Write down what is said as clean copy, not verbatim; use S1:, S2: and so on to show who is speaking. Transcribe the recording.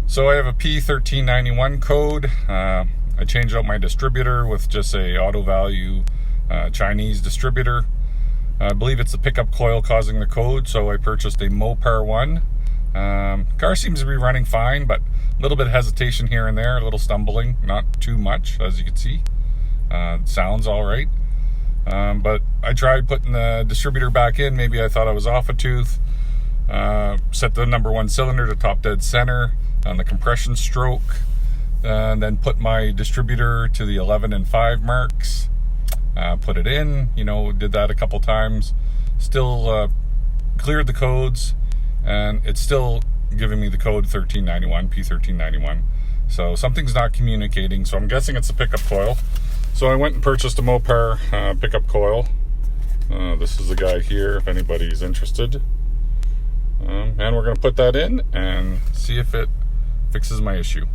S1: So I have a P1391 code. I changed out my distributor with just a auto value Chinese distributor. I believe it's the pickup coil causing the code, so I purchased a Mopar 1. Car seems to be running fine, but a little bit of hesitation here and there, a little stumbling, not too much, as you can see. Sounds all right. But I tried putting the distributor back in. Maybe I thought I was off a tooth. Set the number 1 cylinder to top dead center on the compression stroke. And then put my distributor to the 11 and 5 marks. Put it in, did that a couple times. Still cleared the codes, and it's still giving me the code 1391, P1391. So something's not communicating, so I'm guessing it's a pickup coil. So I went and purchased a Mopar pickup coil. This is the guy here, if anybody's interested. And we're going to put that in and see if it fixes my issue.